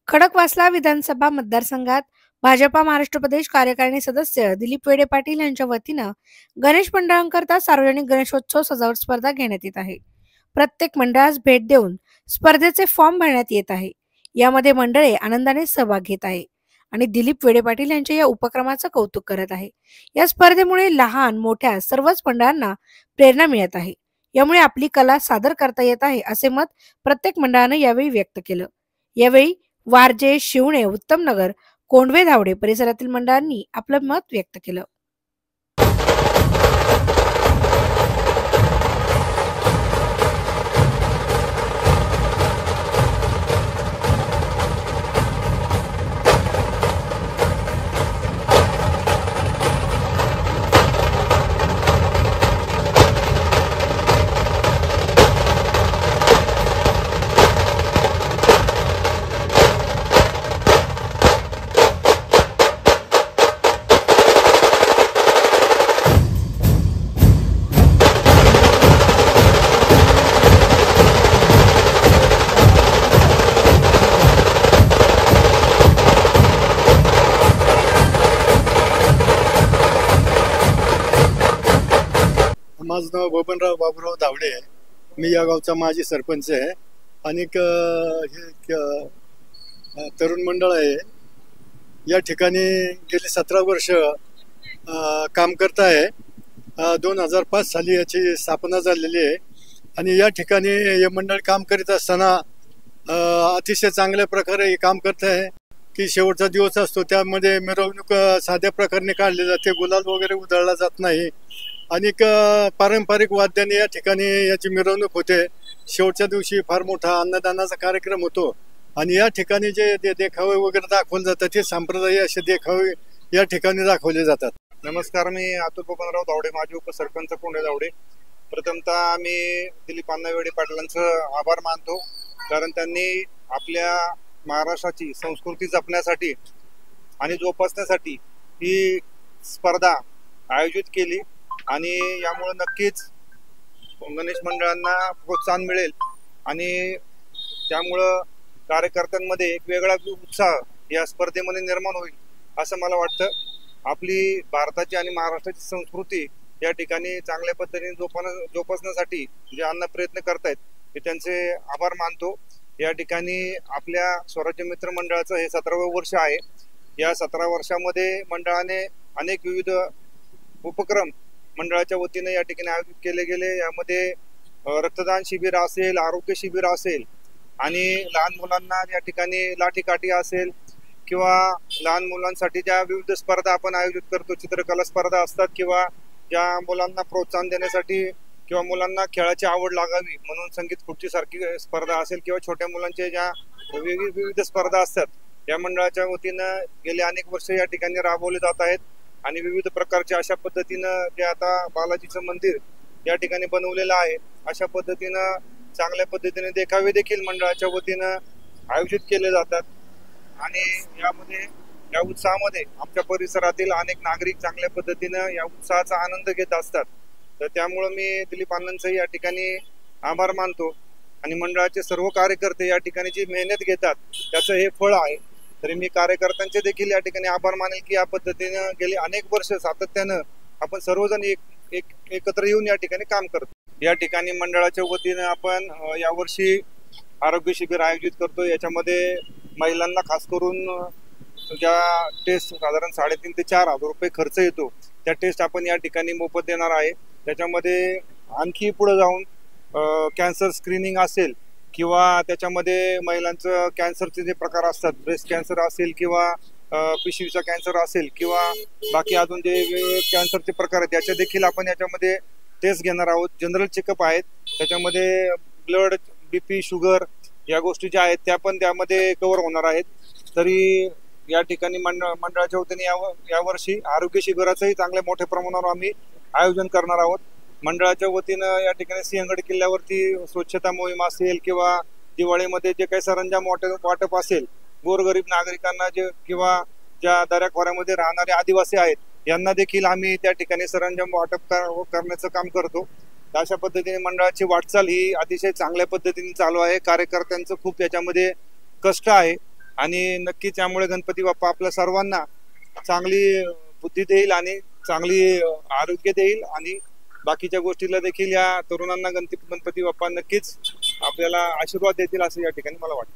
खडकवासला विधानसभा मतदारसंघात भाजपा महाराष्ट्र प्रदेश कार्यकारिणी सदस्य दिलीप वेडे पाटील यांच्या वतीनं गणेश मंडळांकरता सार्वजनिक गणेशोत्सव सजावट स्पर्धा घेण्यात येत आहे. प्रत्येक मंडळास भेट देऊन स्पर्धेचे फॉर्म भरण्यात येत आहे. यामध्ये मंडळे आनंदाने सहभाग घेत आहे आणि दिलीप वेडे पाटील यांच्या या उपक्रमाचं कौतुक करत आहे. या स्पर्धेमुळे लहान मोठ्या सर्वच मंडळांना प्रेरणा मिळत आहे. यामुळे आपली कला सादर करता येत आहे असे मत प्रत्येक मंडळाने यावेळी व्यक्त केलं. यावेळी वारजे, शिवणे, उत्तमनगर, कोंढवे, धावडे परिसरातील मंडळांनी आपलं मत व्यक्त केलं. माझं नाव बबनराव बाबूराव धावडे आहे. मी या गावचा माजी सरपंच आहे. आणि हे तरुण मंडळ आहे. या ठिकाणी गेली 17 वर्ष काम करत आहे. 2005 साली याची स्थापना झालेली आहे. आणि या ठिकाणी हे मंडळ काम करीत असताना अतिशय चांगल्या प्रकारे हे काम करत आहे की शेवटचा दिवस असतो त्यामध्ये मिरवणूक साध्या प्रकारे काढली जाते. गुलाल वगैरे उधळला जात नाही. आणि पारंपरिक वाद्याने या ठिकाणी याची मिरवणूक होते. शेवटच्या दिवशी फार मोठा अन्नदानाचा कार्यक्रम होतो. आणि या ठिकाणी जे देखावे वगैरे दाखवले जातात ते संप्रदाय असे देखावे या ठिकाणी दाखवले जातात. नमस्कार, मी अतुल बबनराव धावडे, माजी उपसरपंच कोंढवे धावडे. प्रथमतः मी दिलीप वेडे पाटलांचं आभार मानतो, कारण त्यांनी आपल्या महाराष्ट्राची संस्कृती जपण्यासाठी आणि जोपासण्यासाठी ही स्पर्धा आयोजित केली. आणि यामुळे नक्कीच गणेश मंडळांना प्रोत्साहन मिळेल आणि त्यामुळं कार्यकर्त्यांमध्ये एक वेगळा उत्साह या स्पर्धेमध्ये निर्माण होईल असं मला वाटतं. आपली भारताची आणि महाराष्ट्राची संस्कृती या ठिकाणी चांगल्या पद्धतीने जोपासण्यासाठी जे अन्न प्रयत्न करतायत ते त्यांचे आभार मानतो. या ठिकाणी आपल्या स्वराज्य मित्र मंडळाचं हे 17वं वर्ष आहे. या 17 वर्षामध्ये मंडळाने अनेक विविध उपक्रम मंडळाच्या वतीने या ठिकाणी आयोजित केले गेले. यामध्ये रक्तदान शिबिर असेल, आरोग्य शिबिर असेल आणि लहान मुलांना या ठिकाणी लाठीकाठी असेल किंवा लहान मुलांसाठी ज्या विविध स्पर्धा आपण आयोजित करतो, चित्रकला स्पर्धा असतात किंवा ज्या मुलांना प्रोत्साहन देण्यासाठी किंवा मुलांना खेळाची आवड लागावी म्हणून संगीत खुर्ची सारखी स्पर्धा असेल किंवा छोट्या मुलांचे ज्या विविध स्पर्धा असतात या मंडळाच्या वतीनं गेले अनेक वर्ष या ठिकाणी राबवले जात आहेत. आणि विविध प्रकारचे अशा पद्धतीनं जे आता बालाजीचं मंदिर या ठिकाणी बनवलेलं आहे अशा पद्धतीनं चांगल्या पद्धतीने देखावे देखील मंडळाच्या वतीनं आयोजित केले जातात. आणि यामध्ये या उत्साहामध्ये आमच्या परिसरातील अनेक नागरिक चांगल्या पद्धतीनं या उत्साहाचा आनंद घेत असतात. तर त्यामुळं मी दिलीप अण्णांचं या ठिकाणी आभार मानतो. आणि मंडळाचे सर्व कार्यकर्ते या ठिकाणी जी मेहनत घेतात त्याचं हे फळ आहे. तरी मी कार्यकर्त्यांचे देखील या ठिकाणी आभार मानेल की या पद्धतीनं गेली अनेक वर्ष सातत्यानं आपण सर्वजण एकत्र येऊन या ठिकाणी काम करतो. या ठिकाणी मंडळाच्या वतीनं आपण यावर्षी आरोग्य शिबिर आयोजित करतो. याच्यामध्ये महिलांना खास करून ज्या टेस्ट साधारण 3.5 ते 4 हजार रुपये खर्च येतो त्या टेस्ट आपण या ठिकाणी मोफत देणार आहे. त्याच्यामध्ये आणखी पुढे जाऊन कॅन्सर स्क्रीनिंग असेल किंवा त्याच्यामध्ये महिलांचं कॅन्सरचे जे प्रकार असतात, ब्रेस्ट कॅन्सर असेल किंवा पिशवीचा कॅन्सर असेल किंवा बाकी अजून जे कॅन्सरचे प्रकार आहेत त्याचे देखील आपण याच्यामध्ये टेस्ट घेणार आहोत. जनरल चेकअप आहेत, त्याच्यामध्ये ब्लड, BP, शुगर या गोष्टी ज्या आहेत त्या पण त्यामध्ये कव्हर होणार आहेत. तरी या ठिकाणी मंडळाच्या वतीने यावर्षी आरोग्य शिबिराचंही चांगल्या मोठ्या प्रमाणावर आम्ही आयोजन करणार आहोत. मंडळाच्या वतीनं या ठिकाणी सिंहगड किल्ल्यावरती स्वच्छता मोहीम असेल किंवा दिवाळीमध्ये जे काही सरंजाम वाटप असेल गोरगरीब नागरिकांना जे किंवा ज्या दऱ्याखोऱ्यामध्ये राहणारे आदिवासी आहेत यांना देखील आम्ही त्या ठिकाणी सरंजाम वाटप करण्याचं काम करतो. अशा पद्धतीने मंडळाची वाटचाल ही अतिशय चांगल्या पद्धतीने चालू आहे. कार्यकर्त्यांचं खूप याच्यामध्ये कष्ट आहे आणि नक्कीच यामुळे गणपती बाप्पा आपल्या सर्वांना चांगली बुद्धी देईल आणि चांगली आरोग्य देईल आणि बाकीच्या गोष्टीला देखील या तरुणांना गणपती बाप्पा नक्कीच आपल्याला आशीर्वाद देतील असं या ठिकाणी मला वाटतं.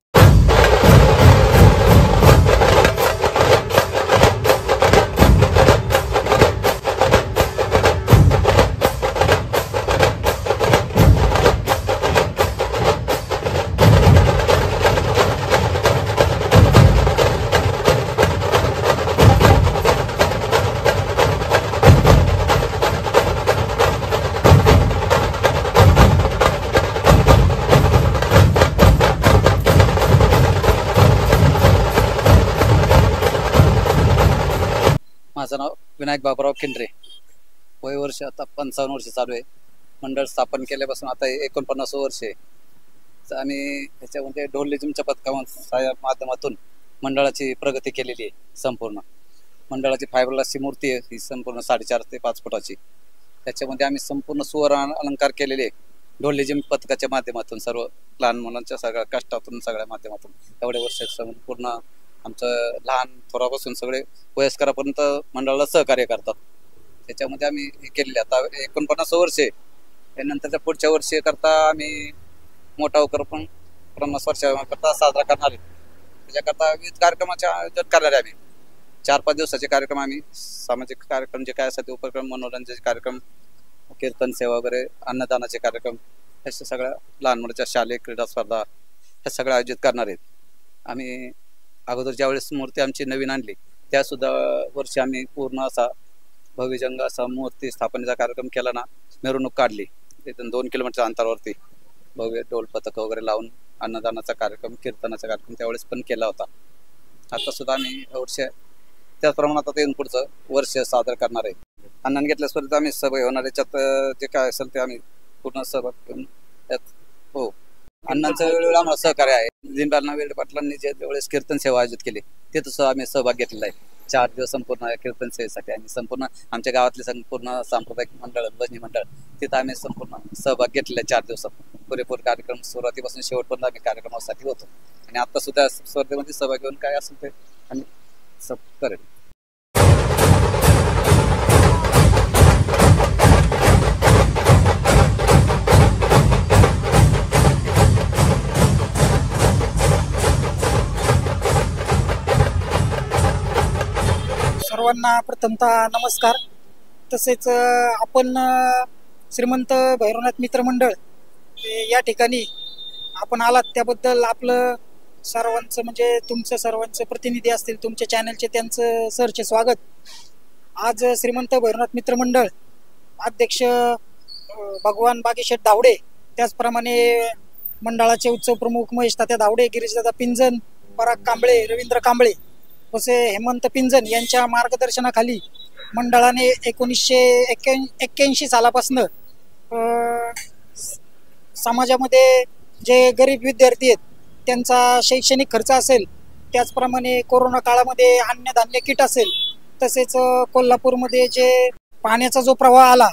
माझं नाव विनायक बाबूराव केंद्रे. वय वर्ष आता 55 वर्ष चालू आहे. मंडळ स्थापन केल्यापासून आता 49 वर्ष आहे. आम्ही ह्याच्यामध्ये ढोल-लेझिमच्या पथकाच्या माध्यमातून मंडळाची प्रगती केलेली आहे. संपूर्ण मंडळाची फायबरग्लासची मूर्ती आहे ही संपूर्ण 4.5 ते 5 फुटाची. त्याच्यामध्ये आम्ही संपूर्ण सुवर्ण अलंकार केलेले आहे. ढोल-लेझिम पथकाच्या माध्यमातून सर्व लहान मुलांच्या सगळ्या कष्टातून सगळ्या माध्यमातून एवढे वर्ष संपूर्ण आमचं लहान थोरापासून सगळे वयस्करापर्यंत मंडळाला सहकार्य करतात. त्याच्यामध्ये आम्ही हे केलेले आता 49 वर्षे. त्यानंतरच्या पुढच्या वर्षी करता आम्ही मोठा उपक्रम 50 वर्षाकरता साजरा करणार आहे. त्याच्याकरता विविध कार्यक्रमाचे आयोजन करणार आहे. आम्ही 4-5 दिवसाचे कार्यक्रम आम्ही सामाजिक कार्यक्रम जे काय असतात ते उपक्रम, मनोरंजनाचे कार्यक्रम, कीर्तन सेवा वगैरे, अन्नदानाचे कार्यक्रम, अशा सगळ्या लहान मुलांच्या शालेय क्रीडा स्पर्धा हे सगळं आयोजित करणार आहेत. आम्ही अगोदर ज्यावेळेस मूर्ती आमची नवीन आणली त्यासुद्धा वर्षी आम्ही पूर्ण असा भव्यजंग असा मूर्ती स्थापनेचा कार्यक्रम केला ना, मिरवणूक काढली तिथून 2 किलोमीटर अंतरावरती भव्य ढोल पथक वगैरे लावून अन्नदानाचा कार्यक्रम, कीर्तनाचा कार्यक्रम त्यावेळेस पण केला होता. आता सुद्धा आम्ही वर्ष त्याच प्रमाणात आता येऊन पुढचं वर्ष सादर करणार आहे. अन्न घेतल्यासपर्यंत आम्ही सहभागी होणार. याच्यात जे काय असेल ते आम्ही पूर्ण सहभाग घेऊन त्यात हो. अण्णांचं वेळोवेळी आम्हाला सहकार्य आहे. दिनपालना वेळे पाटलांनी जे वेळेस कीर्तन सेवा आयोजित केली तिथं सुद्धा आम्ही सहभाग घेतलेला आहे. 4 दिवस संपूर्ण कीर्तन सेवेसाठी आणि संपूर्ण आमच्या गावातले संपूर्ण सांप्रदायिक मंडळ, भजनी मंडळ तिथं आम्ही संपूर्ण सहभाग घेतलेला आहे. 4 दिवसात पुरेपूर कार्यक्रम सुरुवातीपासून शेवटपर्यंत आम्ही कार्यक्रमासाठी होतो आणि आता सुद्धा स्पर्धेमध्ये सहभाग घेऊन काय असेल ते आम्ही सब करेल. सर्वांना प्रथमतः नमस्कार. तसेच आपण श्रीमंत भैरवनाथ मित्र मंडळ या ठिकाणी आपण आलात त्याबद्दल आपलं सर्वांचं म्हणजे तुमचं सर्वांचं प्रतिनिधी असतील तुमच्या चॅनलचे त्यांचं सरचे स्वागत. आज श्रीमंत भैरवनाथ मित्र मंडळ अध्यक्ष भगवान बागेशेठ धावडे, त्याचप्रमाणे मंडळाचे उत्सव प्रमुख महेश तात्या धावडे, गिरीशदादा पिंजन, पराग कांबळे, रवींद्र कांबळे तसे हेमंत पिंजन यांच्या मार्गदर्शनाखाली मंडळाने 1981 सालापासून समाजामध्ये जे गरीब विद्यार्थी आहेत त्यांचा शैक्षणिक खर्च असेल, त्याचप्रमाणे कोरोना काळामध्ये अन्नधान्य किट असेल, तसेच कोल्हापूरमध्ये जे पाण्याचा जो प्रवाह आला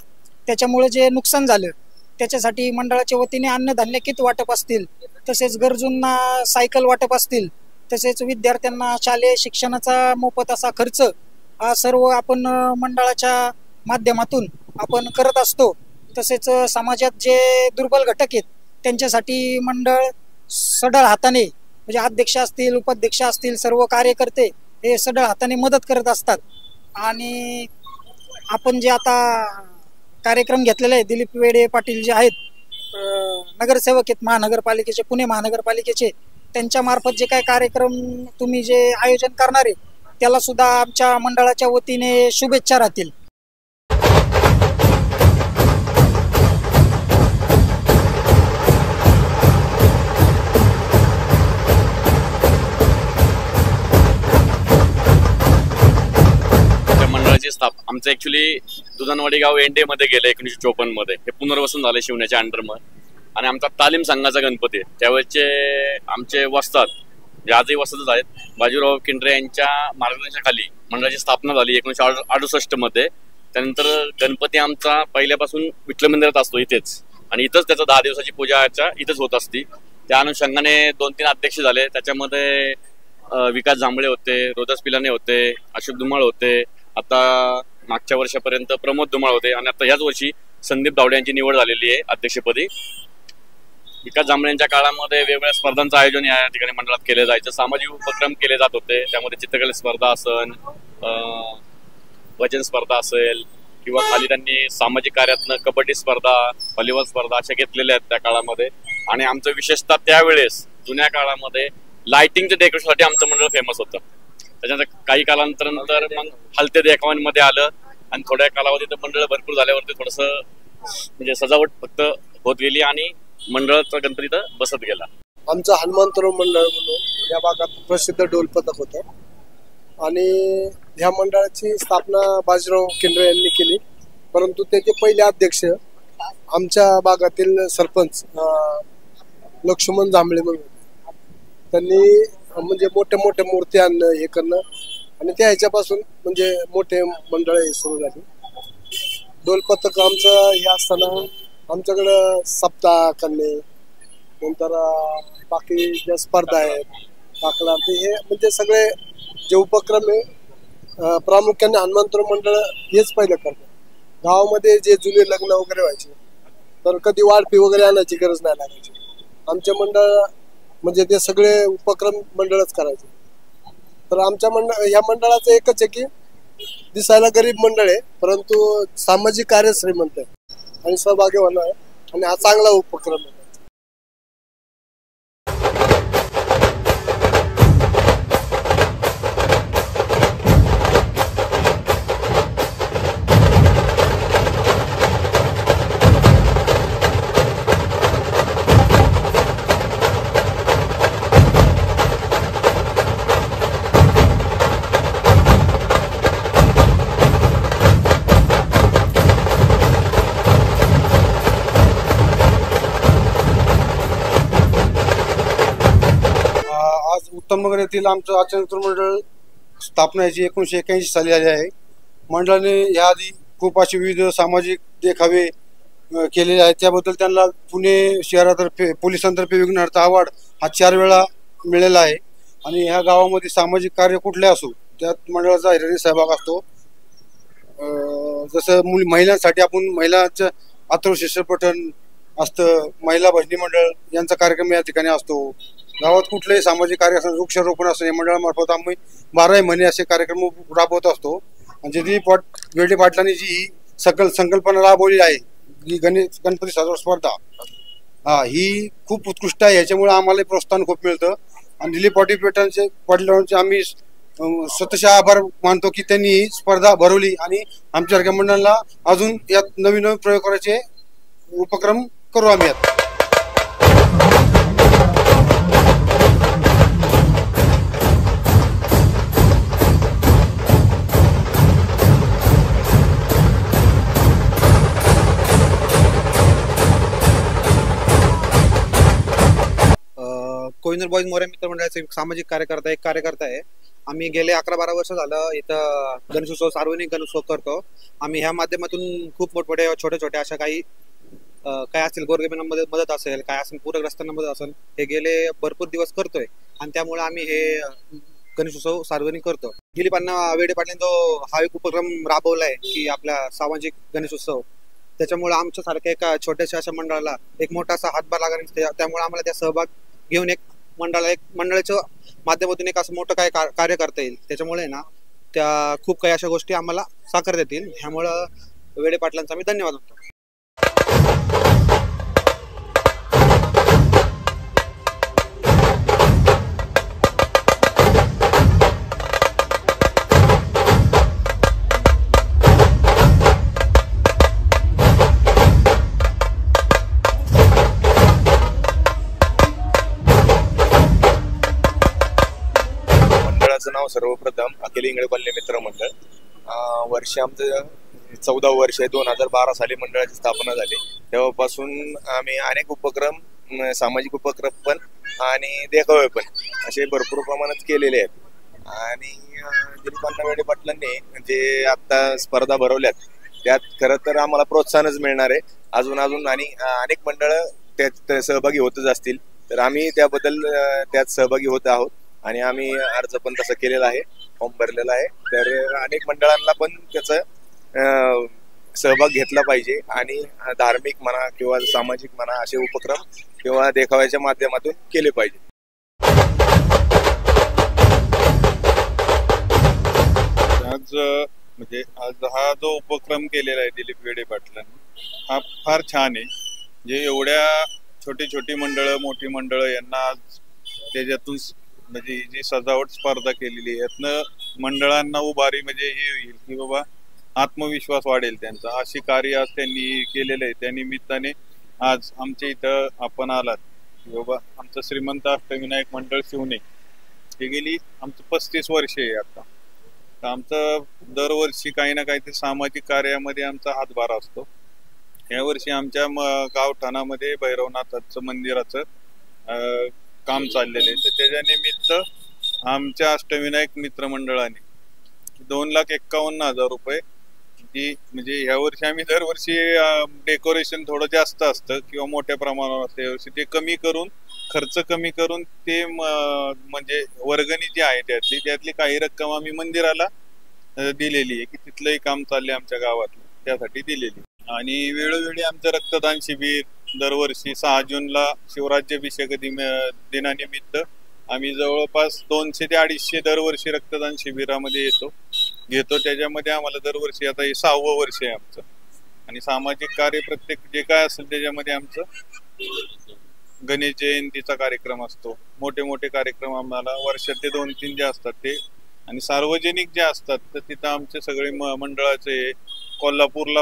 त्याच्यामुळे जे नुकसान झालं त्याच्यासाठी मंडळाच्या वतीने अन्नधान्य किट वाटप असतील, तसेच गरजूंना सायकल वाटप असतील, तसेच विद्यार्थ्यांना शालेय शिक्षणाचा मोफत असा खर्च हा सर्व आपण मंडळाच्या माध्यमातून आपण करत असतो. तसेच समाजात जे दुर्बल घटक आहेत त्यांच्यासाठी मंडळ सढळ हाताने म्हणजे अध्यक्ष असतील, उपाध्यक्ष असतील, सर्व कार्यकर्ते हे सढळ हाताने मदत करत असतात. आणि आपण जे आता कार्यक्रम घेतलेले आहे, दिलीप वेडे पाटील जे आहेत नगरसेवक आहेत महानगरपालिकेचे, पुणे महानगरपालिकेचे, त्यांच्या मार्फत जे काही कार्यक्रम तुम्ही जे आयोजन करणार आहे त्याला सुद्धा आमच्या मंडळाच्या वतीने शुभेच्छा राहतील. मंडळाची आमचं ऍक्च्युली दुधानवाडी गाव एनडे मध्ये गेलं 1954 मध्ये. हे पुनर्वसन झालं शिवण्याच्या अंडरमध्ये आणि आमचा तालीम संघाचा गणपती त्यावेळेचे आमचे वस्ताद जे आजही वस्तादच आहेत, बाजीराव केंद्रे यांच्या मार्गदर्शनाखाली मंडळाची स्थापना झाली 1968 मध्ये. त्यानंतर गणपती आमचा पहिल्यापासून विठ्ठल मंदिरात असतो इथेच आणि इथंच त्याचा 10 दिवसाची पूजा इथंच होत असती. त्या अनुषंगाने 2-3 अध्यक्ष झाले. त्याच्यामध्ये विकास जांभळे होते, रोदास पिलाने होते, अशोक धुमाळ होते, आता मागच्या वर्षापर्यंत प्रमोद धुमाळ होते आणि आता याच वर्षी संदीप दावडे यांची निवड झालेली आहे अध्यक्षपदी. विकास जांभळेंच्या काळामध्ये वेगवेगळ्या स्पर्धांचं आयोजन या ठिकाणी मंडळात केलं जायचं, सामाजिक उपक्रम केले जात होते, त्यामध्ये चित्रकला स्पर्धा असेल, वचन स्पर्धा असेल किंवा खाली त्यांनी सामाजिक कार्यातनं कबड्डी स्पर्धा, व्हॉलीबॉल स्पर्धा अशा घेतलेल्या आहेत त्या काळामध्ये. आणि आमचं विशेषतः त्यावेळेस जुन्या काळामध्ये लाइटिंगच्या डेकोरेशनसाठी आमचं मंडळ फेमस होतं. त्याच्यानंतर काही कालांतर मग हलते देखावांमध्ये आलं आणि थोड्या कालावधीत मंडळ भरपूर झाल्यावरती थोडंसं म्हणजे सजावट फक्त होत गेली आणि मंडळाचा गणपती तर बसत गेला. आमचं हनुमान तरुण मंडळ म्हणून या भागात प्रसिद्ध ढोल पथक होतं आणि ह्या मंडळाची स्थापना बाजीराव केंद्रे यांनी केली, परंतु त्याचे पहिले अध्यक्ष आमच्या भागातील सरपंच लक्ष्मण जांभळे म्हणून, त्यांनी म्हणजे मोठ्या मोठ्या मूर्ती आणणं हे करणं आणि त्या ह्याच्यापासून म्हणजे मोठे मंडळ सुरू झाली. ढोल पथक आमचं हे असताना आमच्याकडं सप्ताह करणे, नंतर बाकी ज्या स्पर्धा आहेत, दाखला, हे म्हणजे सगळे जे उपक्रम आहे प्रामुख्याने हनुमंतराव मंडळ हेच पहिलं करतात. गावामध्ये जे जुने लग्न वगैरे व्हायचे तर कधी वाढपी वगैरे आणायची गरज नाही लागायची. आमचे मंडळ म्हणजे ते सगळे उपक्रम मंडळच करायचे. तर आमच्या ह्या मंडळाचं एकच आहे की दिसायला गरीब मंडळ आहे परंतु सामाजिक कार्य श्रीमंत आहे आणि सहभागी होणार आहे आणि हा चांगला उपक्रम आहे. उत्तमनगर येथील आमचं आचरण मंडळ स्थापना याची 1981 साली झाली आहे. मंडळाने याआधी खूप असे विविध सामाजिक देखावे केलेले आहेत. त्याबद्दल त्यांना पुणे शहरातर्फे पोलिसांतर्फे विघ्नहर्ता अवॉर्ड हा 4 वेळा मिळालेला आहे. आणि ह्या गावामध्ये सामाजिक कार्य कुठले असो त्यात मंडळाचा हिरिरीत सहभाग असतो. जसं महिलांसाठी आपण महिलांचं आत्मविश्वास पठण असतं, महिला भजनी मंडळ यांचा कार्यक्रम या ठिकाणी असतो. गावात कुठलेही सामाजिक कार्य असं वृक्षारोपण असं या मंडळामार्फत आम्ही 12 महिने असे कार्यक्रम राबवत असतो. आणि दिलीप वेडे पाटलांनी जी ही संकल्पना राबवली आहे ही गणपती सजावट स्पर्धा ही खूप उत्कृष्ट आहे. याच्यामुळे आम्हाला प्रोत्साहन खूप मिळतं आणि दिलीप पाटलांचे आम्ही स्वतःचे आभार मानतो की त्यांनी ही स्पर्धा भरवली आणि आमच्या मंडळाला अजून यात नवीन नवीन प्रयोग करायचे उपक्रम करू आम्ही. कोहिनूर बॉईज मोरे मित्र मंडळाचे सामाजिक कार्यकर्ता आहे. आम्ही गेले 11-12 वर्ष झालं इथं गणेशोत्सव, सार्वजनिक गणेशोत्सव करतो. आम्ही ह्या माध्यमातून खूप मोठमोठे छोटे अशा काही काय असेल गोरगरिबांना मदत असेल, काय असेल पूरग्रस्तांना मदत असेल, हे गेले भरपूर दिवस करतोय आणि त्यामुळे आम्ही हे गणेशोत्सव सार्वजनिक करतो. दिलीपांना वेडे पाटलांनी जो हा एक उपक्रम राबवलाय की आपला सामाजिक गणेशोत्सव, त्याच्यामुळे आमच्यासारख्या एका छोट्याशा अशा मंडळाला एक मोठा असा हातभार लागला. त्यामुळे आम्हाला त्या सहभाग घेऊन एक मंडळाच्या माध्यमातून एक असं मोठं काय कार्य करता येईल. त्याच्यामुळे ना त्या खूप काही अशा गोष्टी आम्हाला साकार देतील. ह्यामुळं वेडे पाटलांचा आम्ही धन्यवाद करतो. नाव सर्वप्रथम अखिल इंगळे कॉलनी मित्र मंडळ. वर्ष आमचं 14 वर्ष आहे. 2012 साली मंडळाची स्थापना झाली. तेव्हापासून आम्ही अनेक उपक्रम, सामाजिक उपक्रम पण आणि देखावे पण असे भरपूर प्रमाणात केलेले आहेत. आणि दिलीपांना वेडे पाटलांनी जे आता स्पर्धा भरवल्यात त्यात खरं तर आम्हाला प्रोत्साहनच मिळणार आहे. अजून आणि अनेक मंडळ त्यात सहभागी होतच असतील तर आम्ही त्याबद्दल त्यात सहभागी होत आहोत आणि आम्ही अर्ज पण तसं केलेला आहे, फॉर्म भरलेला आहे. तर अनेक मंडळांना पण त्याचं सहभाग घेतला पाहिजे आणि धार्मिक म्हणा किंवा सामाजिक म्हणा असे उपक्रम किंवा देखाव्याच्या माध्यमातून केले पाहिजे. आज हा जो उपक्रम केलेला आहे दिलीप वेडे पाटलांनी, हा फार छान आहे. जे एवढ्या छोटी मंडळं, मोठी मंडळं यांना आज त्याच्यातून म्हणजे जी सजावट स्पर्धा केलेली आहे, यातनं मंडळांना उभारी म्हणजे हे होईल की बाबा आत्मविश्वास वाढेल त्यांचा. अशी कार्य आज त्यांनी केलेलं आहे. त्या निमित्ताने आज आमच्या इथं आपण आलात की बाबा आमचं श्रीमंत अष्टविनायक मंडळ शिवणे हे गेली आमचं 35 वर्ष आहे आता. तर आमचं दरवर्षी काही ना काहीतरी सामाजिक कार्यामध्ये आमचा हातभार असतो. यावर्षी आमच्या गावठाणामध्ये भैरवनाथाचं मंदिराचं काम चाललेलं आहे. तर त्याच्या निमित्त आमच्या अष्टविनायक मित्रमंडळाने 2,51,000 रुपये ती म्हणजे यावर्षी आम्ही दरवर्षी डेकोरेशन थोडं जास्त असतं किंवा मोठ्या प्रमाणावर असतं, यावर्षी ते कमी करून खर्च कमी करून ते म्हणजे वर्गणी जी आहे त्यातली काही रक्कम आम्ही मंदिराला दिलेली आहे की तिथलंही काम चाललंय आमच्या गावातलं, त्यासाठी दिलेली. आणि वेळोवेळी आमचं रक्तदान शिबिर दरवर्षी 6 जूनला शिवराज्याभिषेक दिनानिमित्त आम्ही जवळपास 200 ते 250 दरवर्षी रक्तदान शिबिरामध्ये घेतो. त्याच्यामध्ये आम्हाला दरवर्षी आता हे 6वं वर्ष आहे आमचं. आणि सामाजिक कार्य प्रत्येक जे काय असेल त्याच्यामध्ये आमचं गणेश जयंतीचा कार्यक्रम असतो, मोठे कार्यक्रम आम्हाला वर्षात 2-3 जे असतात ते. आणि सार्वजनिक जे असतात तर तिथं आमचे सगळे मंडळाचे कोल्हापूरला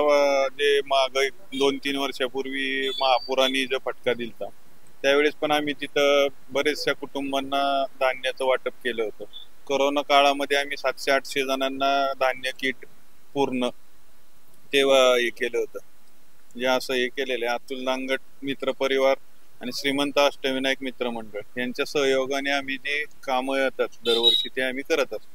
जे माग 2-3 वर्षापूर्वी महापुराने जो फटका दिलता त्यावेळेस पण आम्ही तिथं बरेचशा कुटुंबांना धान्याचं वाटप केलं होतं. कोरोना काळामध्ये आम्ही 700-800 जणांना धान्य किट पूर्ण तेव्हा हे केलं होतं. म्हणजे असं हे केलेलं आहे. अतुल दांगट मित्र परिवार आणि श्रीमंत अष्टविनायक मित्र मंडळ यांच्या सहयोगाने आम्ही जे कामं येतात दरवर्षी ते आम्ही करत असतो.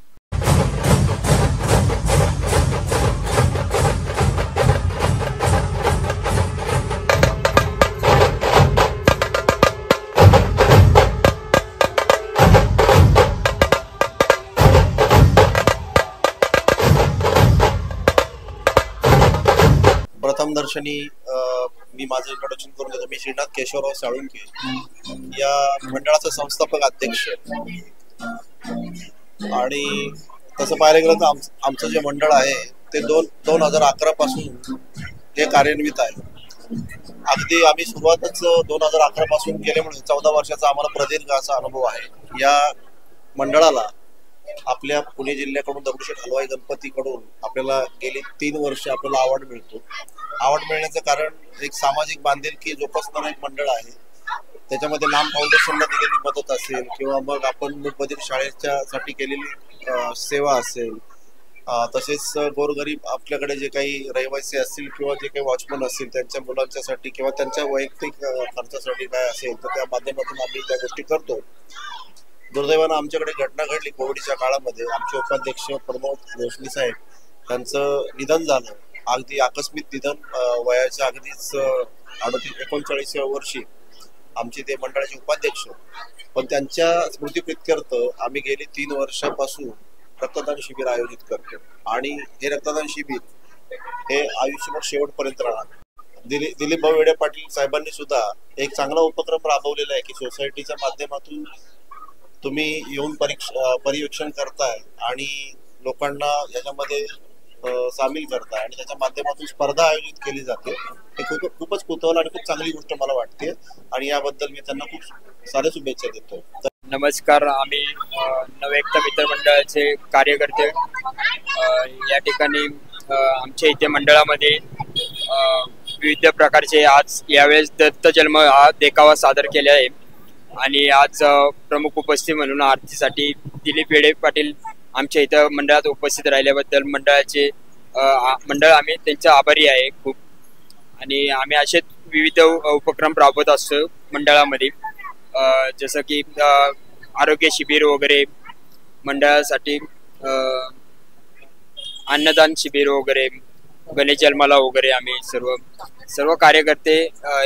प्रथम दर्शनी मी माझं इंट्रोडक्शन करून देतो. मी श्रीनाथ केशवराव साळुंके, या मंडळाचा संस्थापक अध्यक्ष. आणि तसं पाहायला गेलं तर आमचं जे मंडळ आहे ते 2011 पासून हे कार्यान्वित आहे. अगदी आम्ही सुरुवातच 2011 पासून केल्यामुळे 14 वर्षाचा आम्हाला प्रदीर्घ असा अनुभव आहे. या मंडळाला आपल्या पुणे जिल्ह्याकडून दगडूशेठ हलवाई गणपतीकडून आपल्याला गेली 3 वर्ष आपल्याला अवॉर्ड मिळतो. अवॉर्ड मिळण्याचं कारण एक सामाजिक बांधिलकी जोपासणारं एक मंडळ आहे. त्याच्यामध्ये नाम फाउंडेशनला दिलेली मदत असेल किंवा मग आपण मूकबधीर शाळेच्यासाठी केलेली सेवा असेल, तसेच गोरगरीब आपल्याकडे जे काही रहिवासी असतील किंवा जे काही वॉचमन असतील त्यांच्या मुलांच्यासाठी किंवा त्यांच्या वैयक्तिक खर्चासाठी काय असेल तर त्या माध्यमातून आम्ही त्या गोष्टी करतो. दुर्दैवानं आमच्याकडे घटना घडली कोविडच्या काळामध्ये. आमचे उपाध्यक्ष प्रमोद रोशनी साहेब त्यांचं निधन झालं. अगदी आकस्मिक निधन, वयाच्या अगदीच 39व्या वर्षी आमचे ते मंडळाचे उपाध्यक्ष. पण त्यांच्या स्मृतिप्रीत्यर्थ आम्ही गेली 3 वर्षापासून रक्तदान शिबिर आयोजित करतो. आणि हे रक्तदान शिबिर हे आयुष्यभर शेवटपर्यंत राहणार. दिलीप भाऊ वेडे पाटील साहेबांनी सुद्धा एक चांगला उपक्रम राबवलेला आहे की सोसायटीच्या माध्यमातून तुम्ही येऊन पर्यवेक्षण करताय आणि लोकांना याच्यामध्ये सामील करताय आणि त्याच्या माध्यमातून स्पर्धा आयोजित केली जाते. हे खूपच कुतूहल आणि खूप चांगली गोष्ट मला वाटते आणि याबद्दल मी त्यांना खूप साऱ्या शुभेच्छा देतो. नमस्कार, आम्ही नवएकता मित्र मंडळाचे कार्यकर्ते. या ठिकाणी आमच्या इथे मंडळामध्ये विविध प्रकारचे आज यावेळेस दत्त जन्म हा देखावा सादर केला आहे. आणि आज प्रमुख उपस्थित म्हणून आरतीसाठी दिलीप वेडे पाटील आमच्या इथं मंडळात उपस्थित राहिल्याबद्दल मंडळ आम्ही त्यांचा आभारी आहे खूप. आणि आम्ही असे विविध उपक्रम राबवत असतो मंडळामध्ये, जसं की आरोग्य शिबिर वगैरे, मंडळासाठी अन्नदान शिबिर वगैरे, गणेश जन्माला वगैरे आम्ही सर्व कार्यकर्ते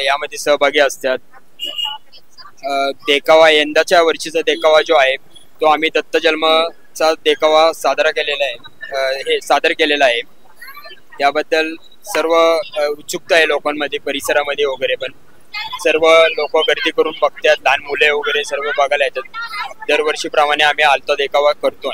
यामध्ये सहभागी असतात. देखावा, यंदाच्या वर्षीचा देखावा जो आहे तो आम्ही दत्त जन्मचा देखावा सादर केलेला आहे. याबद्दल सर्व उत्सुकता आहे लोकांमध्ये, परिसरामध्ये वगैरे. पण सर्व लोक गर्दी करून बघतात, लहान मुले वगैरे सर्व बघायला येतात. दरवर्षीप्रमाणे आम्ही आलता देखावा करतो.